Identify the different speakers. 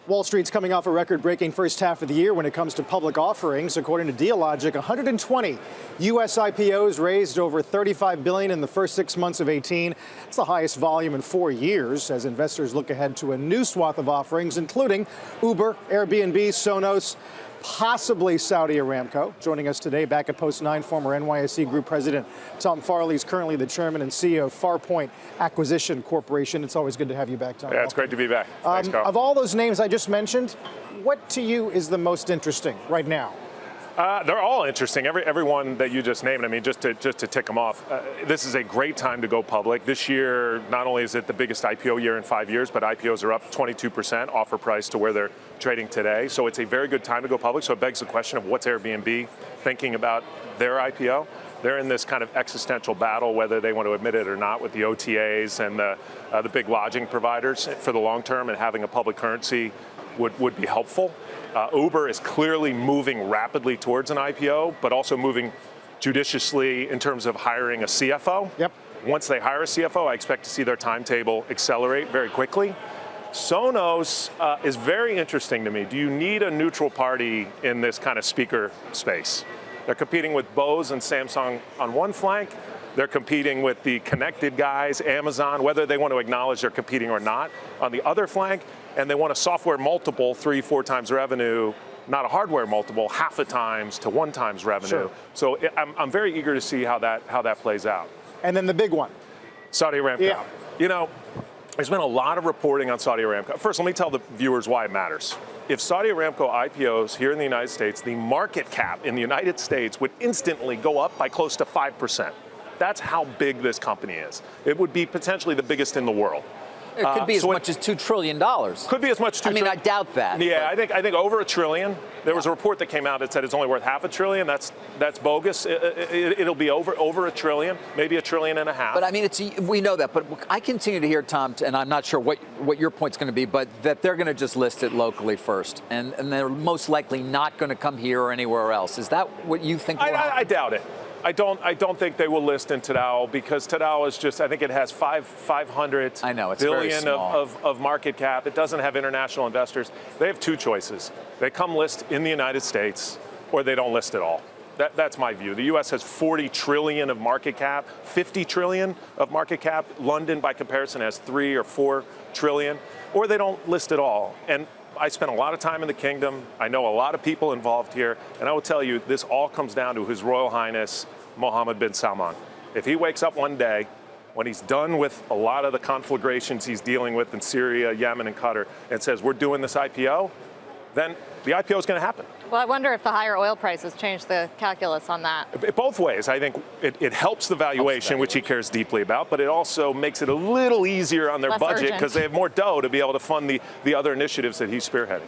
Speaker 1: Wall Street's coming off a record-breaking first half of the year when it comes to public offerings. According to Dealogic, 120 U.S. IPOs raised over $35 billion in the first 6 months of 2018. It's the highest volume in 4 years as investors look ahead to a new swath of offerings, including Uber, Airbnb, Sonos, possibly Saudi Aramco. Joining us today, back at Post 9, former NYSE Group President Tom Farley is currently the Chairman and CEO of Farpoint Acquisition Corporation. It's always good to have you back, Tom.
Speaker 2: Yeah, it's great to be back. Thanks, Carl.
Speaker 1: Of all those names I just mentioned, what to you is the most interesting right now?
Speaker 2: They're all interesting. Everyone that you just named. I mean, just to tick them off. This is a great time to go public. This year, not only is it the biggest IPO year in 5 years, but IPOs are up 22% offer price to where they're trading today. So it's a very good time to go public. So it begs the question of what's Airbnb thinking about their IPO. They're in this kind of existential battle, whether they want to admit it or not, with the OTAs and the big lodging providers for the long term, and having a public currency would be helpful. Uber is clearly moving rapidly towards an IPO, but also moving judiciously in terms of hiring a CFO.
Speaker 1: Yep.
Speaker 2: Once they hire a CFO, I expect to see their timetable accelerate very quickly. Sonos is very interesting to me. Do you need a neutral party in this kind of speaker space? They're competing with Bose and Samsung on one flank. They're competing with the connected guys, Amazon, whether they want to acknowledge they're competing or not, on the other flank. And they want a software multiple, 3-4 times revenue, not a hardware multiple, half a times to 1 times revenue.
Speaker 1: Sure.
Speaker 2: So I'm very eager to see how that plays out.
Speaker 1: And then the big one.
Speaker 2: Saudi Aramco.
Speaker 1: Yeah.
Speaker 2: You know, there's been a lot of reporting on Saudi Aramco. First, let me tell the viewers why it matters. If Saudi Aramco IPOs here in the United States, the market cap in the United States would instantly go up by close to 5%. That's how big this company is. It would be potentially the biggest in the world.
Speaker 3: It could be as much as $2 trillion.
Speaker 2: Could be as much as $2 trillion.
Speaker 3: I doubt that.
Speaker 2: Yeah, I think over $1 trillion. There was a report that came out that said it's only worth $500 billion. That's bogus. It'll be over $1 trillion, maybe $1.5 trillion.
Speaker 3: But I mean, we know that. But I continue to hear, Tom, and I'm not sure what your point's going to be, but that they're going to just list it locally first, and they're most likely not going to come here or anywhere else. Is that what you think?
Speaker 2: I doubt it. I don't think they will list in Tadao, because Tadao is just, I think it has 500 billion of market cap. It doesn't have international investors. They have two choices. They come list in the United States, or they don't list at all. That's my view. The U.S. has 40 trillion of market cap, 50 trillion of market cap. London, by comparison, has 3 or 4 trillion, or they don't list at all. And I spent a lot of time in the kingdom. I know a lot of people involved here, and I will tell you, this all comes down to His Royal Highness Mohammed bin Salman. If he wakes up one day, when he's done with a lot of the conflagrations he's dealing with in Syria, Yemen, and Qatar, and says, we're doing this IPO, then the IPO is going to happen.
Speaker 4: Well, I wonder if the higher oil prices change the calculus on that.
Speaker 2: Both ways. I think it helps the valuation, which he cares deeply about, but it also makes it a little easier on their budget because they have more dough to be able to fund the other initiatives that he's spearheading.